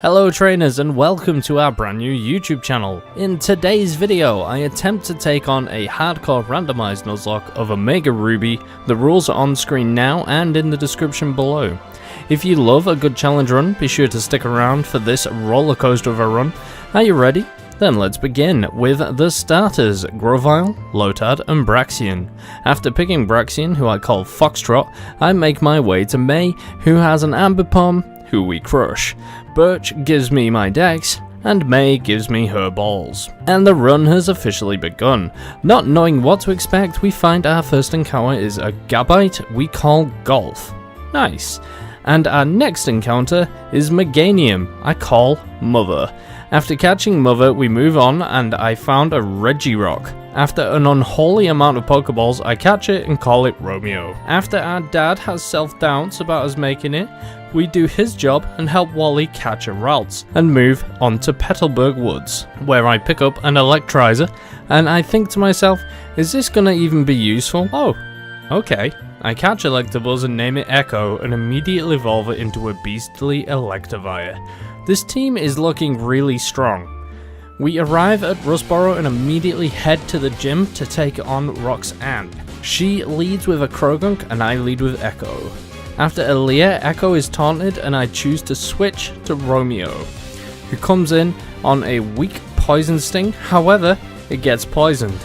Hello trainers and welcome to our brand new YouTube channel. In today's video, I attempt to take on a hardcore randomized Nuzlocke of Omega Ruby. The rules are on screen now and in the description below. If you love a good challenge run, be sure to stick around for this roller coaster of a run. Are you ready? Then let's begin with the starters, Grovyle, Lotad and Braxian. After picking Braxian, who I call Foxtrot, I make my way to May, who has an Ambipom, who we crush. Birch gives me my Dex, and May gives me her balls. And the run has officially begun. Not knowing what to expect, we find our first encounter is a Gabite we call Golf. Nice. And our next encounter is Meganium, I call Mother. After catching Mother, we move on and I found a Regirock. After an unholy amount of Pokeballs, I catch it and call it Romeo. After our dad has self-doubts about us making it, we do his job and help Wally catch a Ralts and move on to Petalburg Woods, where I pick up an Electrizer and I think to myself, is this gonna even be useful? Oh, okay. I catch Electabuzz and name it Echo and immediately evolve it into a beastly Electivire. This team is looking really strong. We arrive at Rustboro and immediately head to the gym to take on Roxanne. She leads with a Krogunk and I lead with Echo. After Aaliyah, Echo is taunted and I choose to switch to Romeo, who comes in on a weak Poison Sting, however, it gets poisoned.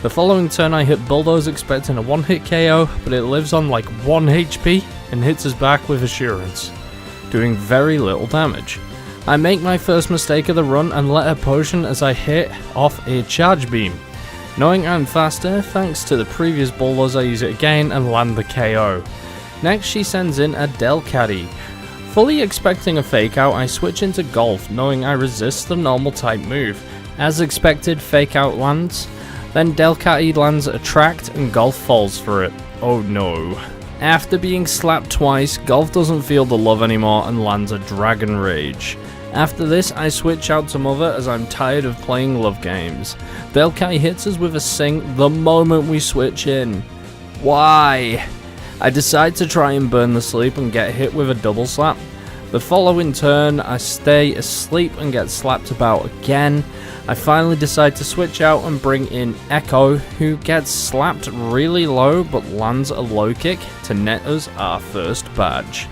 The following turn I hit Bulldoze expecting a one-hit KO, but it lives on like 1 HP and hits us back with Assurance, doing very little damage. I make my first mistake of the run and let her potion as I hit off a Charge Beam. Knowing I'm faster, thanks to the previous Bulldoze I use it again and land the KO. Next she sends in a Delcatty. Fully expecting a Fake Out, I switch into Golf, knowing I resist the normal type move. As expected, Fake Out lands, then Delcatty lands Attract and Golf falls for it. Oh no. After being slapped twice, Golf doesn't feel the love anymore and lands a Dragon Rage. After this, I switch out to Mother as I'm tired of playing love games. Delcatty hits us with a Sing the moment we switch in. Why? I decide to try and burn the sleep and get hit with a double slap. The following turn, I stay asleep and get slapped about again. I finally decide to switch out and bring in Echo, who gets slapped really low but lands a low kick to net us our first badge.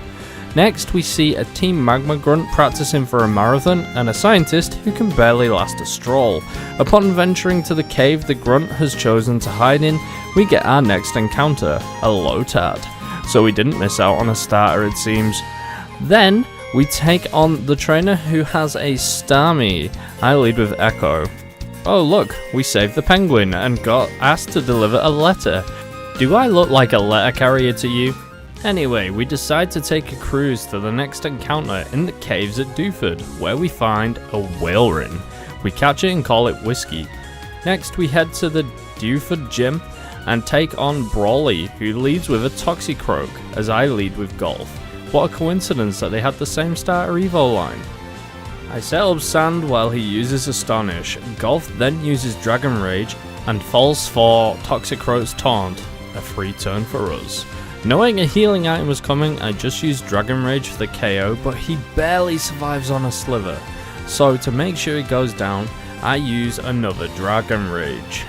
Next, we see a Team Magma Grunt practicing for a marathon and a scientist who can barely last a stroll. Upon venturing to the cave the Grunt has chosen to hide in, we get our next encounter, a Lotad. So we didn't miss out on a starter, it seems. Then, we take on the trainer who has a Starmie. I lead with Echo. Oh look, we saved the penguin and got asked to deliver a letter. Do I look like a letter carrier to you? Anyway, we decide to take a cruise to the next encounter in the caves at Dewford, where we find a Whalrin. We catch it and call it Whiskey. Next, we head to the Dewford gym and take on Brawly, who leads with a Toxicroak, as I lead with Golf. What a coincidence that they had the same starter Evo line. I set up Sand while he uses Astonish. Golf then uses Dragon Rage and falls for Toxicroak's Taunt, a free turn for us. Knowing a healing item was coming, I just used Dragon Rage for the KO, but he barely survives on a Sliver. So to make sure he goes down, I use another Dragon Rage.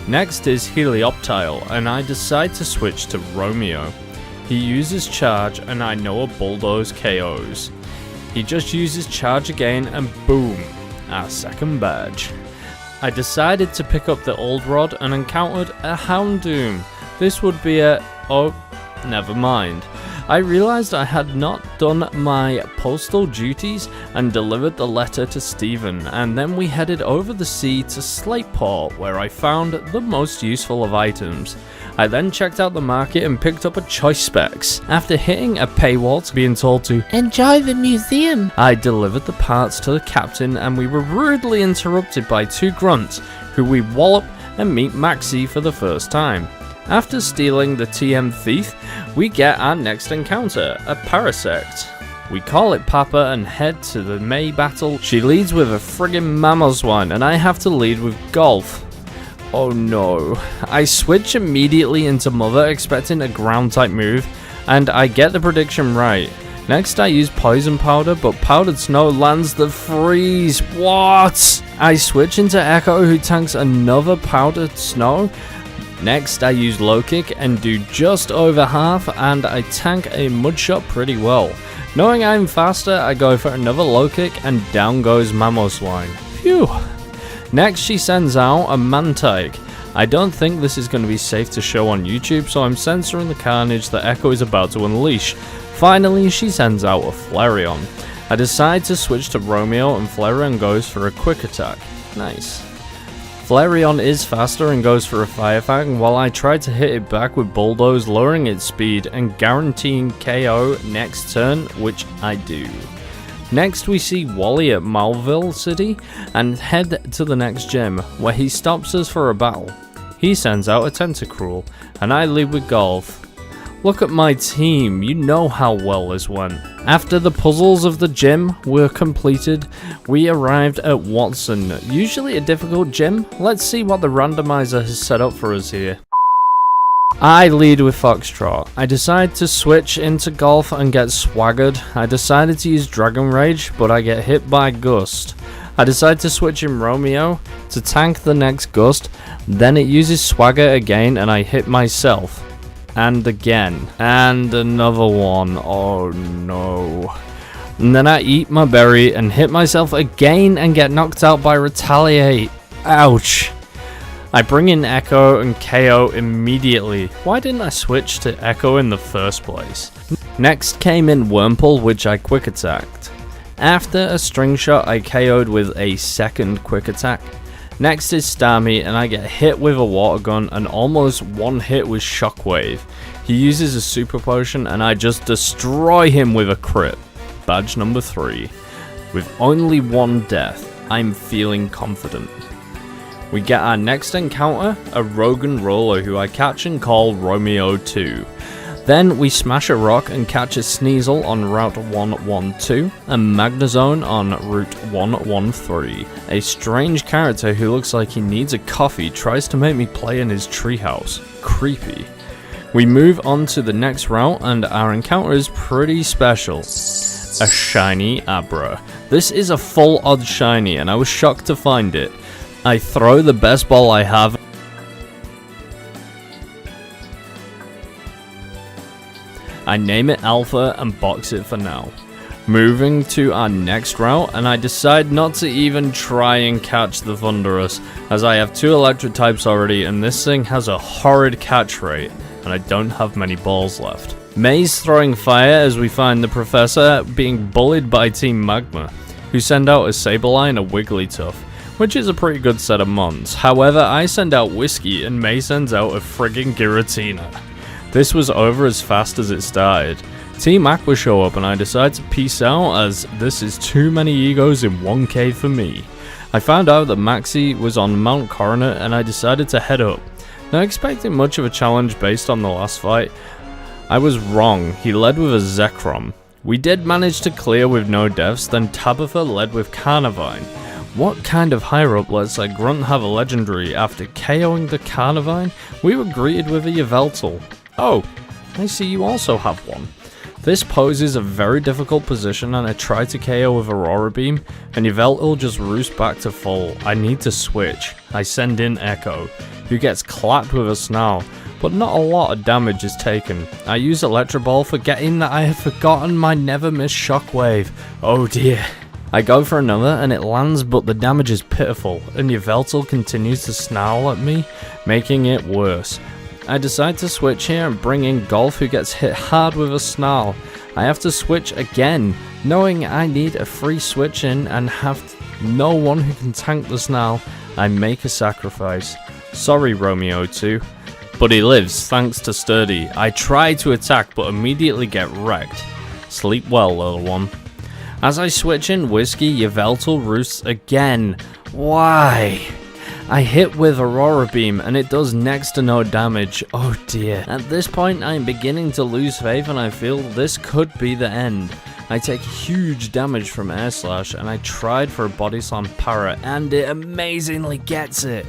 Next is Helioptile, and I decide to switch to Romeo. He uses Charge and I know a Bulldoze KOs. He just uses Charge again and boom, our second badge. I decided to pick up the Old Rod and encountered a Houndoom. This would be a... oh, never mind. I realized I had not done my postal duties and delivered the letter to Stephen, and then we headed over the sea to Slateport, where I found the most useful of items. I then checked out the market and picked up a Choice Specs. After hitting a paywall to being told to enjoy the museum, I delivered the parts to the captain and we were rudely interrupted by two grunts, who we wallop and meet Maxie for the first time. After stealing the TM Thief, we get our next encounter, a Parasect. We call it Papa and head to the May battle. She leads with a friggin' Mamoswine and I have to lead with Golf. Oh no. I switch immediately into Mother expecting a ground type move and I get the prediction right. Next I use poison powder, but powdered snow lands the freeze. What? I switch into Echo, who tanks another powdered snow. Next I use low kick and do just over half, and I tank a mud shot pretty well. Knowing I'm faster, I go for another low kick and down goes Mamoswine. Phew. Next she sends out a Mantike. I don't think this is going to be safe to show on YouTube, so I'm censoring the carnage that Echo is about to unleash. Finally, she sends out a Flareon. I decide to switch to Romeo, and Flareon goes for a quick attack. Nice. Flareon is faster and goes for a Fire Fang, while I try to hit it back with Bulldoze, lowering its speed and guaranteeing KO next turn, which I do. Next we see Wally at Malville City and head to the next gym, where he stops us for a battle. He sends out a Tentacruel, and I lead with Golf. Look at my team, you know how well this went. After the puzzles of the gym were completed, we arrived at Watson, usually a difficult gym. Let's see what the randomizer has set up for us here. I lead with Foxtrot. I decide to switch into Golf and get swaggered. I decided to use Dragon Rage, but I get hit by Gust. I decide to switch in Romeo to tank the next Gust, then it uses Swagger again and I hit myself. And again. And another one. Oh no. And then I eat my berry and hit myself again and get knocked out by Retaliate. Ouch. I bring in Echo and KO immediately. Why didn't I switch to Echo in the first place? Next came in Wurmple, which I quick attacked. After a string shot, I KO'd with a second quick attack. Next is Starmie, and I get hit with a water gun and almost one hit with Shockwave. He uses a super potion and I just destroy him with a crit. Badge number 3. With only one death, I'm feeling confident. We get our next encounter, a Rogan Roller who I catch and call Romeo 2. Then we smash a rock and catch a Sneasel on Route 112 and Magnezone on Route 113. A strange character who looks like he needs a coffee tries to make me play in his treehouse. Creepy. We move on to the next route and our encounter is pretty special. A shiny Abra. This is a full odd shiny and I was shocked to find it. I throw the best ball I have. I name it Alpha and box it for now. Moving to our next route, and I decide not to even try and catch the Thundurus, as I have 2 electric types already and this thing has a horrid catch rate, and I don't have many balls left. May's throwing fire as we find the Professor being bullied by Team Magma, who send out a Sableye and a Wigglytuff, which is a pretty good set of mons. However, I send out Whiskey and May sends out a friggin' Giratina. This was over as fast as it started. Team Aqua show up and I decide to peace out as this is too many egos in one cave for me. I found out that Maxie was on Mount Coronet and I decided to head up. Not expecting much of a challenge based on the last fight, I was wrong. He led with a Zekrom. We did manage to clear with no deaths, then Tabitha led with Carnivine. What kind of higher up lets a Grunt have a legendary? After KOing the Carnivine, we were greeted with a Yveltal. Oh, I see you also have one. This poses a very difficult position and I try to KO with Aurora Beam and Yveltal just roosts back to full. I need to switch. I send in Echo, who gets clapped with a Snarl, but not a lot of damage is taken. I use Electro Ball, forgetting that I had forgotten my never miss Shockwave. Oh dear. I go for another and it lands, but the damage is pitiful and Yveltal continues to snarl at me, making it worse. I decide to switch here and bring in Golf, who gets hit hard with a Snarl. I have to switch again, knowing I need a free switch in and have no one who can tank the Snarl. I make a sacrifice. Sorry Romeo 2. But he lives thanks to Sturdy. I try to attack but immediately get wrecked. Sleep well, little one. As I switch in Whiskey, Yveltal roosts again. Why? I hit with Aurora Beam and it does next to no damage. Oh dear. At this point I am beginning to lose faith and I feel this could be the end. I take huge damage from Air Slash and I tried for a Body Slam Para and it amazingly gets it.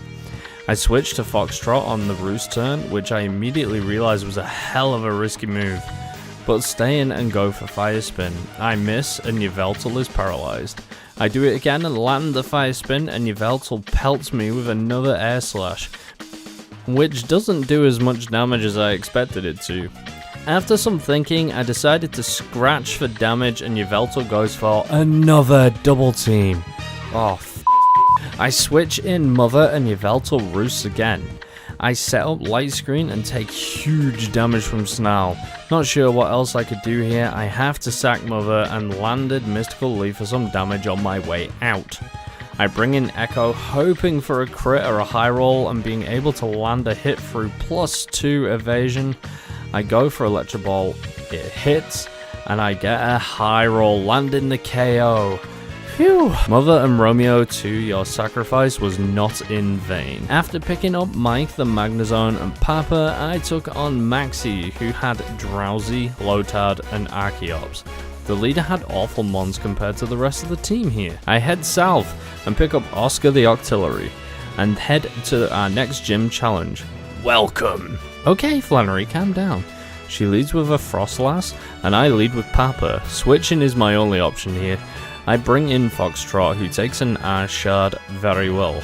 I switched to Foxtrot on the Roost turn, which I immediately realized was a hell of a risky move. but stay in and go for Fire Spin. I miss and Yveltal is paralyzed. I do it again and land the Fire Spin, and Yveltal pelts me with another Air Slash, which doesn't do as much damage as I expected it to. After some thinking, I decided to scratch for damage, and Yveltal goes for another double team. Oh, I switch in Mother, and Yveltal roosts again. I set up Light Screen and take huge damage from Snarl. Not sure what else I could do here. I have to sack Mother and landed Mystical Leaf for some damage on my way out. I bring in Echo, hoping for a crit or a high roll, and being able to land a hit through +2 evasion. I go for Electro Ball, it hits, and I get a high roll, landing the KO. Phew. Mother and Romeo 2, your sacrifice was not in vain. After picking up Mike the Magnezone and Papa, I took on Maxi, who had Drowsy, Lotad, and Archeops. The leader had awful mons compared to the rest of the team here. I head south and pick up Oscar the Octillery, and head to our next gym challenge. Welcome! Okay, Flannery, calm down. She leads with a Frostlass, and I lead with Papa. Switching is my only option here. I bring in Foxtrot, who takes an Ash Shard very well.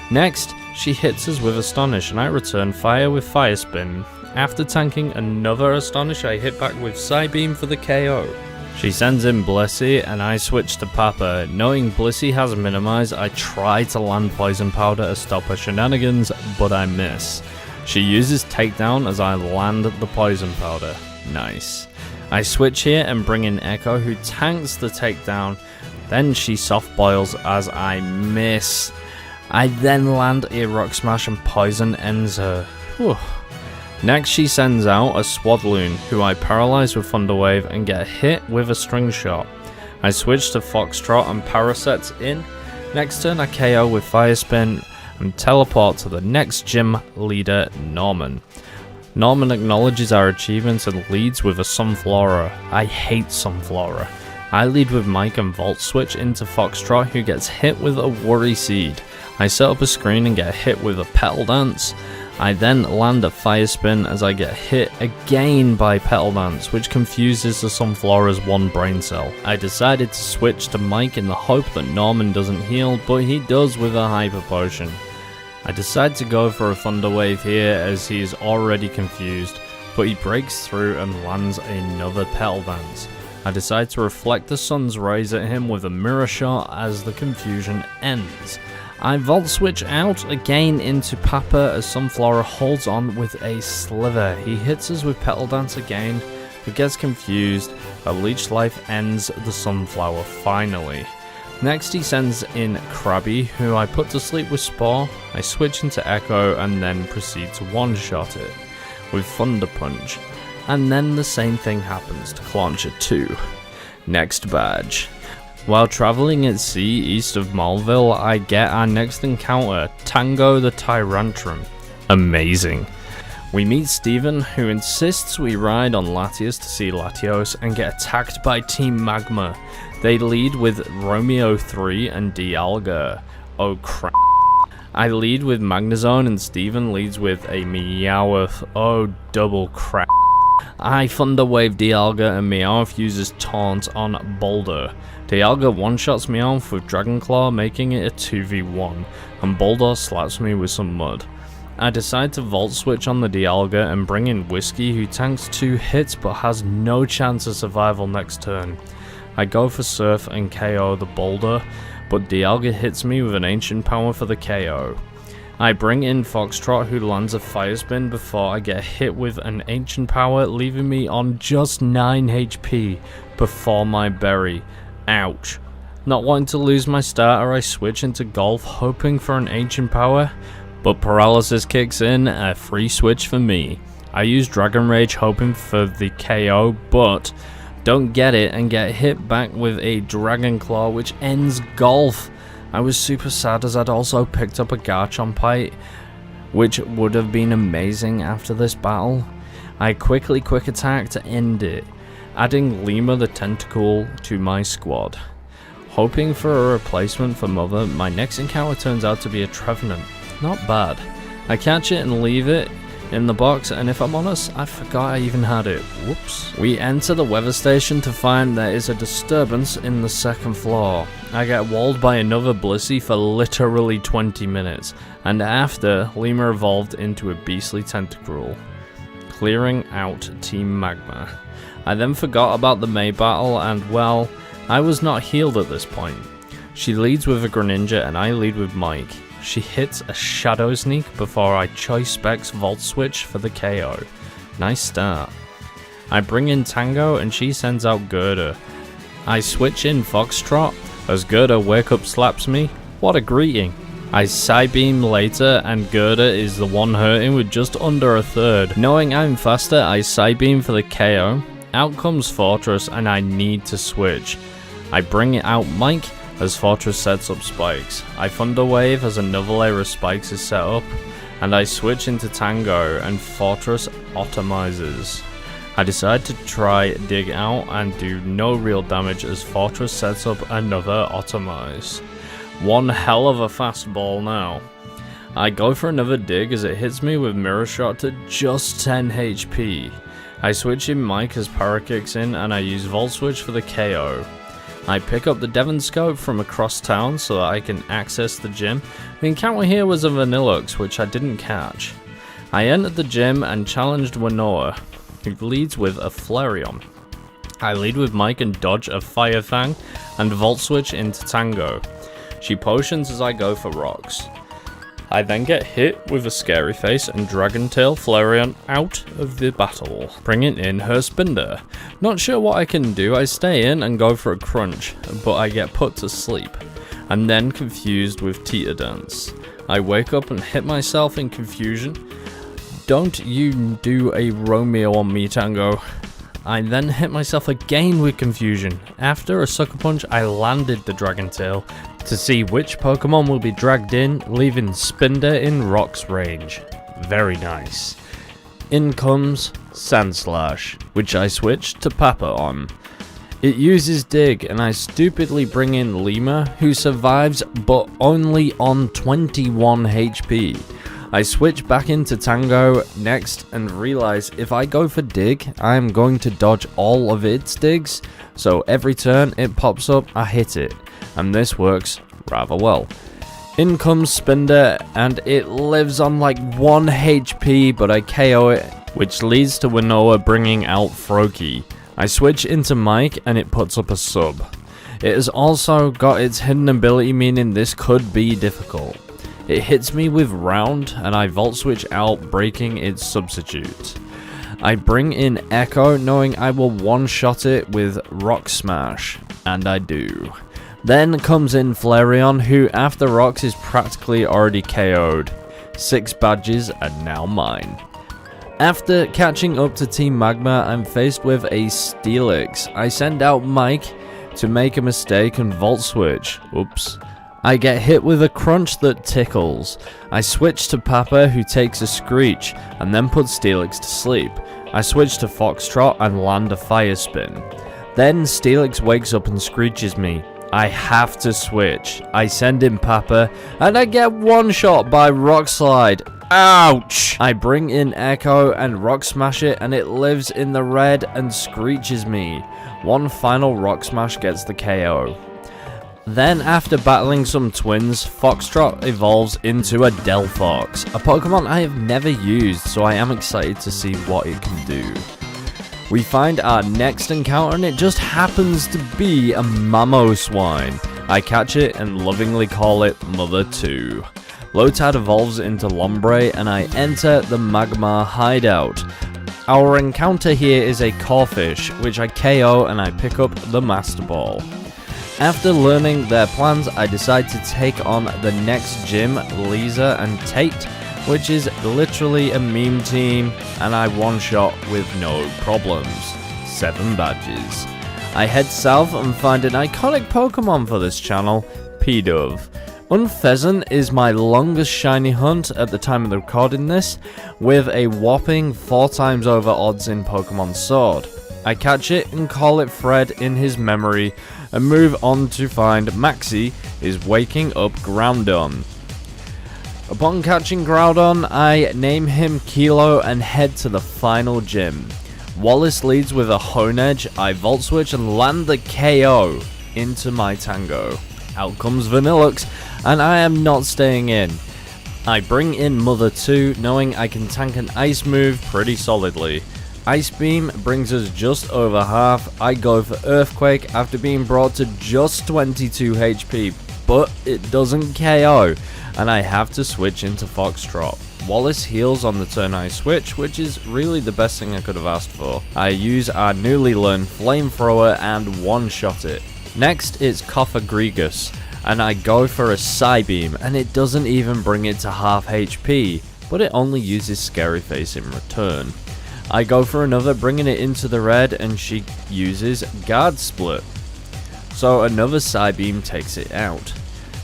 Next, she hits us with Astonish, and I return fire with Fire Spin. After tanking another Astonish, I hit back with Psybeam for the KO. She sends in Blissey, and I switch to Papa. Knowing Blissey has Minimize, I try to land Poison Powder to stop her shenanigans, but I miss. She uses Takedown as I land the Poison Powder. Nice. I switch here and bring in Echo, who tanks the takedown. Then she soft boils as I miss. I then land a Rock Smash and Poison ends her. Whew. Next she sends out a Swadloon, who I paralyze with Thunder Wave and get hit with a String Shot. I switch to Foxtrot and Parasets in. Next turn I KO with Fire Spin and teleport to the next gym leader, Norman. Norman acknowledges our achievements and leads with a Sunflora. I hate Sunflora. I lead with Mike and Volt Switch into Foxtrot, who gets hit with a Worry Seed. I set up a screen and get hit with a Petal Dance. I then land a Fire Spin as I get hit again by Petal Dance, which confuses the Sunflora's one brain cell. I decided to switch to Mike in the hope that Norman doesn't heal, but he does with a Hyper Potion. I decide to go for a Thunder Wave here as he is already confused, but he breaks through and lands another Petal Dance. I decide to reflect the sun's rays at him with a Mirror Shot as the confusion ends. I Volt Switch out again into Papa as Sunflora holds on with a Slither. He hits us with Petal Dance again, but gets confused. A Leech Life ends the Sunflower finally. Next he sends in Krabby, who I put to sleep with Spore. I switch into Echo and then proceed to one-shot it with Thunder Punch. And then the same thing happens to Clauncher 2. Next badge. While travelling at sea east of Malville, I get our next encounter, Tango the Tyrantrum. Amazing. We meet Steven, who insists we ride on Latios to see Latios and get attacked by Team Magma. They lead with Romeo 3 and Dialga. Oh crap. I lead with Magnezone and Steven leads with a Meowth. Oh double crap. I Thunder Wave Dialga and Meowth uses Taunt on Boulder. Dialga one-shots Meowth with Dragon Claw, making it a 2v1, and Boulder slaps me with some mud. I decide to Volt Switch on the Dialga and bring in Whiskey, who tanks 2 hits but has no chance of survival next turn. I go for Surf and KO the Boulder, but Dialga hits me with an Ancient Power for the KO. I bring in Foxtrot, who lands a Fire Spin before I get hit with an Ancient Power, leaving me on just 9 HP before my berry. Ouch. Not wanting to lose my starter, I switch into Golf, hoping for an Ancient Power, but Paralysis kicks in, a free switch for me. I use Dragon Rage hoping for the KO, but don't get it and get hit back with a Dragon Claw, which ends Golf. I was super sad as I'd also picked up a Garchompite, which would have been amazing after this battle. I quickly quick attack to end it, adding Lima the Tentacle to my squad. Hoping for a replacement for Mother, my next encounter turns out to be a Trevenant. Not bad. I catch it and leave it. in the box, and if I'm honest, I forgot I even had it. Whoops. We enter the weather station to find there is a disturbance in the second floor. I get walled by another Blissey for literally 20 minutes, and after, Lima evolved into a beastly tentacruel, clearing out Team Magma. I then forgot about the May battle, and well, I was not healed at this point. She leads with a Greninja and I lead with Mike. She hits a Shadow Sneak before I choice specs Volt Switch for the KO. Nice start. I bring in Tango and she sends out Gerda. I switch in Foxtrot as Gerda wake up slaps me. What a greeting. I Psybeam later and Gerda is the one hurting with just under a third. Knowing I'm faster, I Psybeam for the KO. Out comes Fortress and I need to switch. I bring out Mike as Fortress sets up spikes. I Thunder Wave as another layer of spikes is set up, and I switch into Tango and Fortress automizes. I decide to try Dig Out and do no real damage as Fortress sets up another automize. One hell of a fast ball now. I go for another dig as it hits me with Mirror Shot to just 10 HP. I switch in Mike as Para kicks in and I use Volt Switch for the KO. I pick up the Devon Scope from across town so that I can access the gym. The encounter here was a Vanillux, which I didn't catch. I entered the gym and challenged Winoa, who leads with a Flareon. I lead with Mike and dodge a Fire Fang and Volt Switch into Tango. She potions as I go for rocks. I then get hit with a Scary Face and Dragon Tail Flareon out of the battle, bringing in her Spinder. Not sure what I can do, I stay in and go for a crunch, but I get put to sleep, and then confused with Teeter Dance. I wake up and hit myself in confusion. Don't you do a Romeo on me, Tango. I then hit myself again with confusion. After a Sucker Punch, I landed the Dragon Tail to see which Pokemon will be dragged in, leaving Spinder in Rock's range. Very nice. In comes Sandslash, which I switched to Papa on. It uses Dig, and I stupidly bring in Lima, who survives but only on 21 HP. I switch back into Tango next and realize if I go for Dig, I am going to dodge all of its digs, so every turn it pops up, I hit it, and this works rather well. In comes Spinder, and it lives on like 1 HP, but I KO it, which leads to Winoa bringing out Froakie. I switch into Mike, and it puts up a sub. It has also got its hidden ability, meaning this could be difficult. It hits me with Round, and I Volt Switch out, breaking its substitute. I bring in Echo, knowing I will one-shot it with Rock Smash, and I do. Then comes in Flareon, who after Rocks is practically already KO'd. 6 badges are now mine. After catching up to Team Magma, I'm faced with a Steelix. I send out Mike to make a mistake and Volt Switch. Oops. I get hit with a crunch that tickles. I switch to Papa, who takes a Screech and then puts Steelix to sleep. I switch to Foxtrot and land a Fire Spin. Then Steelix wakes up and screeches me. I have to switch. I send in Papa and I get one shot by Rock Slide. Ouch! I bring in Echo and Rock Smash it, and it lives in the red and screeches me. One final Rock Smash gets the KO. Then, after battling some twins, Foxtrot evolves into a Delphox, a Pokemon I have never used, so I am excited to see what it can do. We find our next encounter, and it just happens to be a Mamoswine. I catch it and lovingly call it Mother 2. Lotad evolves into Lombre, and I enter the Magmar hideout. Our encounter here is a Corphish, which I KO and I pick up the Master Ball. After learning their plans, I decide to take on the next gym, Lisa and Tate, which is literally a meme team, and I one-shot with no problems. 7 badges. I head south and find an iconic Pokemon for this channel, Pidove. Unpheasant is my longest shiny hunt at the time of the recording this, with a whopping 4 times over odds in Pokemon Sword. I catch it and call it Fred in his memory, and move on to find Maxie is waking up Groudon. Upon catching Groudon, I name him Kilo and head to the final gym. Wallace leads with a Hone Edge, I Volt Switch and land the KO into my Tango. Out comes Vanillux, and I am not staying in. I bring in Mother 2, knowing I can tank an Ice move pretty solidly. Ice Beam brings us just over half. I go for Earthquake after being brought to just 22 HP, but it doesn't KO, and I have to switch into Foxtrot. Wallace heals on the turn I switch, which is really the best thing I could have asked for. I use our newly learned Flamethrower and one-shot it. Next it's Cofagrigus, and I go for a Psybeam, and it doesn't even bring it to half HP, but it only uses Scary Face in return. I go for another, bringing it into the red, and she uses Guard Split. So another Psybeam takes it out.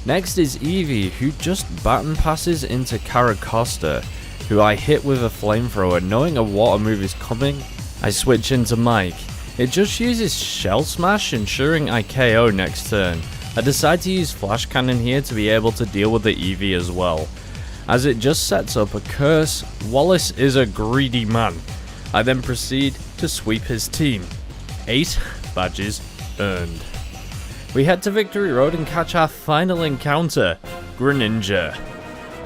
Next is Eevee, who just baton passes into Caracosta, who I hit with a Flamethrower. Knowing a water move is coming, I switch into Mike. It just uses Shell Smash, ensuring I KO next turn. I decide to use Flash Cannon here to be able to deal with the Eevee as well. As it just sets up a curse, Wallace is a greedy man. I then proceed to sweep his team. 8 badges earned. We head to Victory Road and catch our final encounter, Greninja.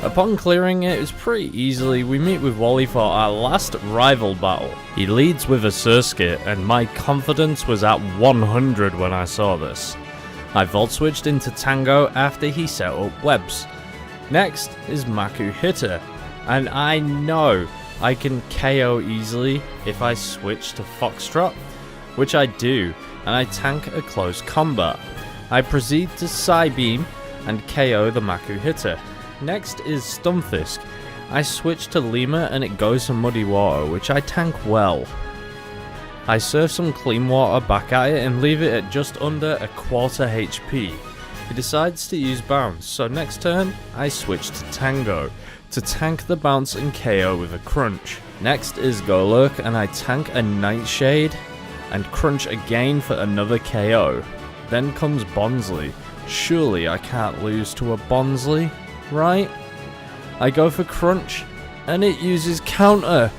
Upon clearing it pretty easily, we meet with Wally for our last rival battle. He leads with a Surskit, and my confidence was at 100 when I saw this. I Volt Switched into Tango after he set up webs. Next is Makuhita, and I know I can KO easily if I switch to Foxtrot, which I do, and I tank a close combat. I proceed to Psybeam and KO the Makuhita. Next is Stunfisk. I switch to Lima and it goes to Muddy Water, which I tank well. I surf some Clean Water back at it and leave it at just under a quarter HP. He decides to use Bounce, so next turn I switch to Tango to tank the Bounce and KO with a Crunch. Next is Golurk and I tank a Nightshade and Crunch again for another KO. Then comes Bonsly. Surely I can't lose to a Bonsly, right? I go for Crunch and it uses Counter.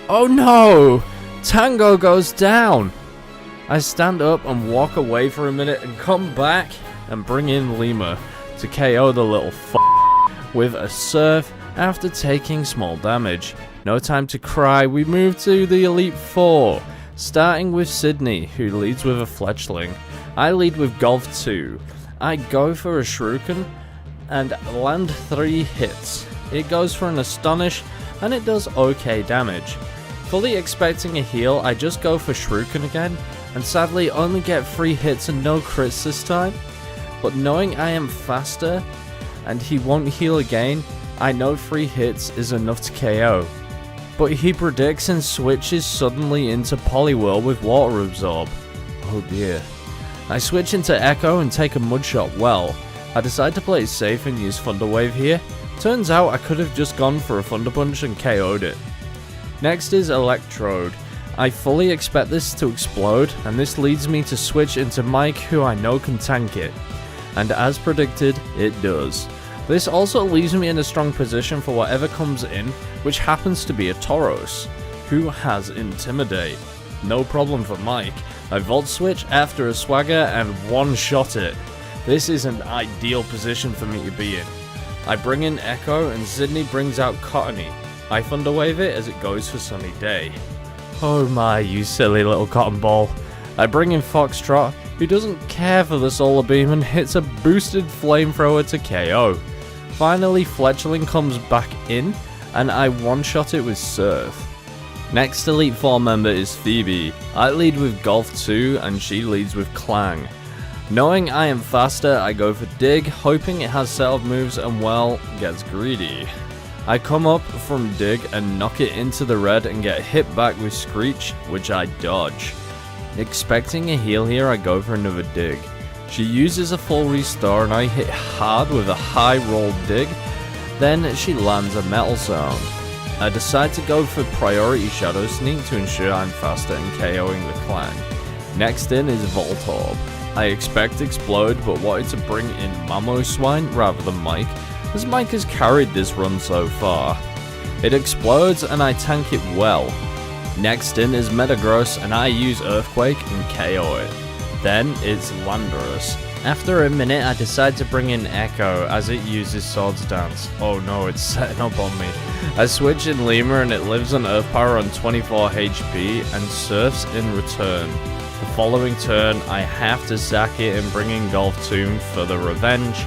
Oh no! Tango goes down! I stand up and walk away for a minute and come back and bring in Lima to KO the little with a Surf after taking small damage. No time to cry, we move to the Elite Four, starting with Sydney, who leads with a Fletchling. I lead with Golf 2. I go for a Shuriken and land 3 hits. It goes for an Astonish and it does okay damage. Fully expecting a heal, I just go for Shuriken again, and sadly only get 3 hits and no crits this time. But knowing I am faster and he won't heal again, I know 3 hits is enough to KO. But he predicts and switches suddenly into Poliwhirl with Water Absorb. Oh dear. I switch into Echo and take a Mud Shot well. I decide to play it safe and use Thunder Wave here. Turns out I could have just gone for a Thunder Punch and KO'd it. Next is Electrode. I fully expect this to explode, and this leads me to switch into Mike, who I know can tank it. And as predicted, it does. This also leaves me in a strong position for whatever comes in, which happens to be a Tauros, who has Intimidate. No problem for Mike. I Volt Switch after a Swagger and one-shot it. This is an ideal position for me to be in. I bring in Echo and Sydney brings out Cottony. I Thunder Wave it as it goes for Sunny Day. Oh my, you silly little cotton ball. I bring in Foxtrot, who doesn't care for the Solar Beam and hits a boosted Flamethrower to KO. Finally, Fletchling comes back in, and I one-shot it with Surf. Next Elite Four member is Phoebe. I lead with Golf 2, and she leads with Clang. Knowing I am faster, I go for Dig, hoping it has setup moves and, well, gets greedy. I come up from Dig and knock it into the red and get hit back with Screech, which I dodge. Expecting a heal here, I go for another Dig. She uses a full restore and I hit hard with a high roll Dig, then she lands a Metal Sound. I decide to go for Priority Shadow Sneak to ensure I'm faster and KOing the Clang. Next in is Voltorb. I expect Explode but wanted to bring in Mamoswine rather than Mike, as Mike has carried this run so far. It explodes and I tank it well. Next in is Metagross and I use Earthquake and KO it. Then it's Landorus. After a minute I decide to bring in Echo as it uses Swords Dance. Oh no, it's setting up on me. I switch in Lemur and it lives on Earth Power on 24 HP and surfs in return. The following turn I have to sack it and bring in Golftomb for the revenge,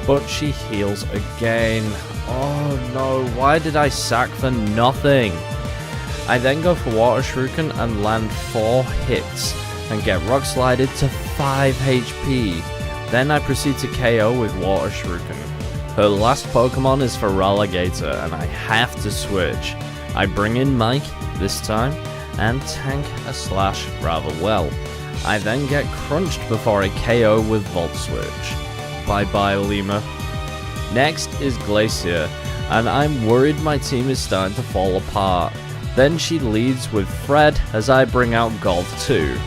but she heals again. Oh no, why did I sack for nothing? I then go for Water Shuriken and land 4 hits and get Rock Slided to 5 HP. Then I proceed to KO with Water Shuriken. Her last Pokemon is Feraligatr and I have to switch. I bring in Mike this time and tank a slash rather well. I then get crunched before I KO with Volt Switch. Bye bye Lemur. Next is Glacier and I'm worried my team is starting to fall apart. Then she leads with Fred as I bring out Golf 2.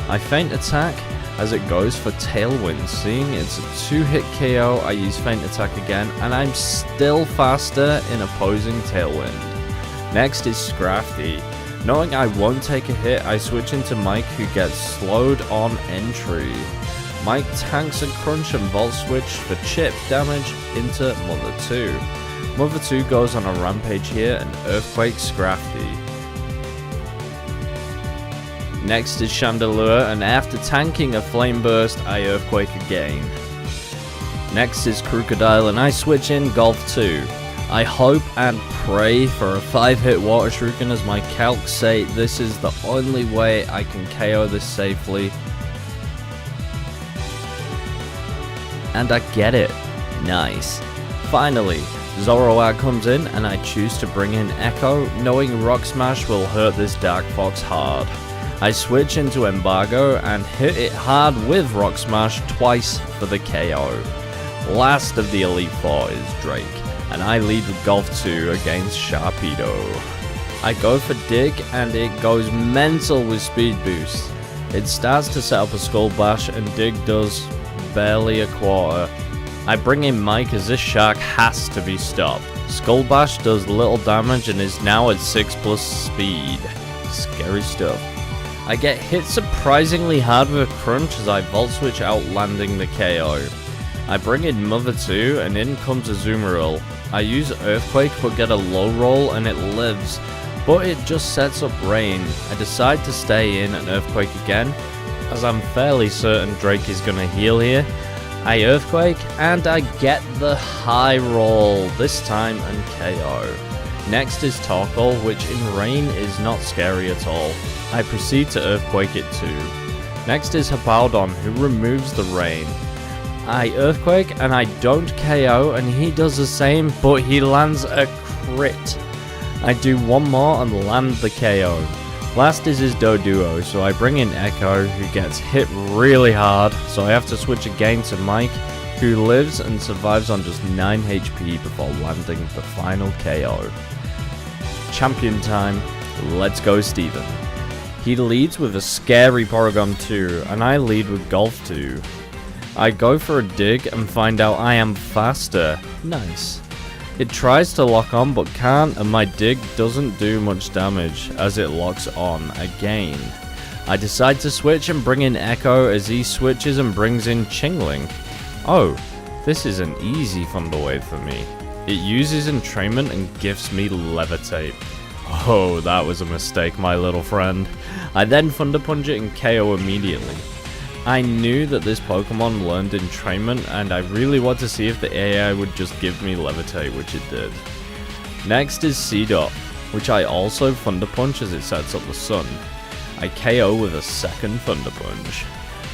I feint attack as it goes for Tailwind. Seeing it's a 2-hit KO, I use feint attack again and I'm still faster in opposing Tailwind. Next is Scrafty. Knowing I won't take a hit, I switch into Mike who gets slowed on entry. Mike tanks a crunch and Volt Switch for chip damage into Mother 2. Mother 2 goes on a rampage here and Earthquake Scrafty. Next is Chandelure and after tanking a Flame Burst, I Earthquake again. Next is Crocodile and I switch in Golf 2. I hope and pray for a 5-hit Water Shuriken as my calcs say this is the only way I can KO this safely. And I get it. Nice. Finally, Zoroark comes in and I choose to bring in Echo, knowing Rock Smash will hurt this Dark Fox hard. I switch into Embargo and hit it hard with Rock Smash twice for the KO. Last of the Elite Four is Drake, and I lead with Golf 2 against Sharpedo. I go for Dig and it goes mental with Speed Boost. It starts to set up a Skull Bash and Dig does barely a quarter. I bring in Mike as this shark has to be stopped. Skull Bash does little damage and is now at 6+ speed. Scary stuff. I get hit surprisingly hard with a crunch as I Volt Switch out landing the KO. I bring in Mother 2 and in comes Azumarill. I use Earthquake but get a low roll and it lives, but it just sets up Rain. I decide to stay in and Earthquake again, as I'm fairly certain Drake is gonna heal here. I Earthquake and I get the high roll, this time and KO. Next is Torkoal, which in Rain is not scary at all. I proceed to Earthquake it too. Next is Hippowdon, who removes the Rain. I Earthquake and I don't KO and he does the same, but he lands a crit. I do one more and land the KO. Last is his Doduo, so I bring in Echo, who gets hit really hard, so I have to switch again to Mike, who lives and survives on just 9 HP before landing the final KO. Champion time, let's go Steven. He leads with a scary Porygon 2, and I lead with Golf 2. I go for a Dig and find out I am faster. Nice. It tries to lock on but can't, and my Dig doesn't do much damage as it locks on again. I decide to switch and bring in Echo as he switches and brings in Chingling. Oh, this is an easy Thunderwave for me. It uses Entrainment and gifts me Levitate. Oh, that was a mistake, my little friend. I then Thunder Punch it and KO immediately. I knew that this Pokemon learned Entrainment and I really want to see if the AI would just give me Levitate, which it did. Next is Seedot, which I also Thunder Punch as it sets up the sun. I KO with a second Thunder Punch.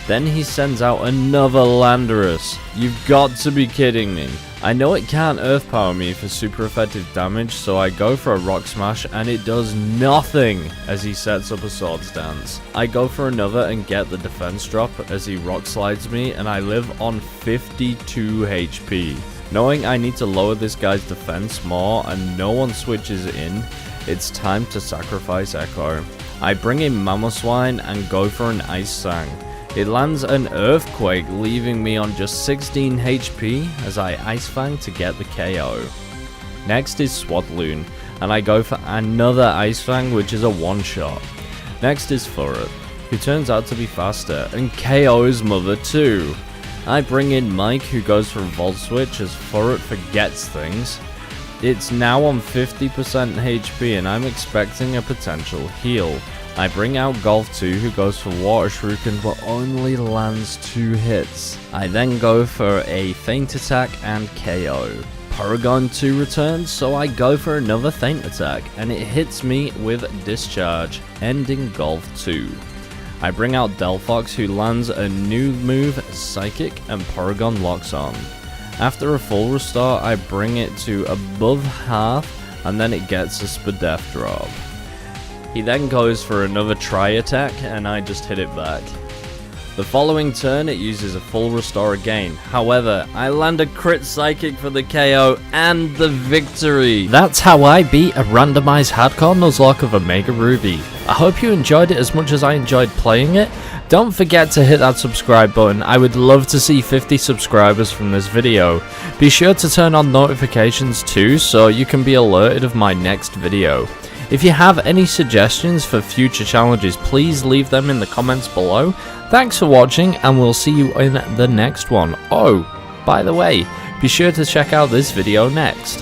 Then he sends out another Landorus. You've got to be kidding me. I know it can't Earth Power me for super effective damage, so I go for a Rock Smash and it does nothing as he sets up a Swords Dance. I go for another and get the defense drop as he Rock Slides me and I live on 52 HP. Knowing I need to lower this guy's defense more and no one switches in, it's time to sacrifice Echo. I bring in Mamoswine and go for an Ice Fang. It lands an Earthquake, leaving me on just 16 HP as I Ice Fang to get the KO. Next is Swadloon, and I go for another Ice Fang, which is a one-shot. Next is Furret, who turns out to be faster, and KO's Mother too. I bring in Mike, who goes for Volt Switch as Furret forgets things. It's now on 50% HP, and I'm expecting a potential heal. I bring out Golf 2, who goes for Water Shuriken but only lands 2 hits. I then go for a Feint Attack and KO. Paragon 2 returns, so I go for another Feint Attack, and it hits me with Discharge, ending Golf 2. I bring out Delphox, who lands a new move, Psychic, and Paragon locks on. After a full restore, I bring it to above half, and then it gets a Spadef drop. He then goes for another Tri Attack, and I just hit it back. The following turn, it uses a full restore again. However, I land a crit Psychic for the KO and the victory. That's how I beat a randomized hardcore Nuzlocke of Omega Ruby. I hope you enjoyed it as much as I enjoyed playing it. Don't forget to hit that subscribe button. I would love to see 50 subscribers from this video. Be sure to turn on notifications too, so you can be alerted of my next video. If you have any suggestions for future challenges, please leave them in the comments below. Thanks for watching, and we'll see you in the next one. Oh, by the way, be sure to check out this video next.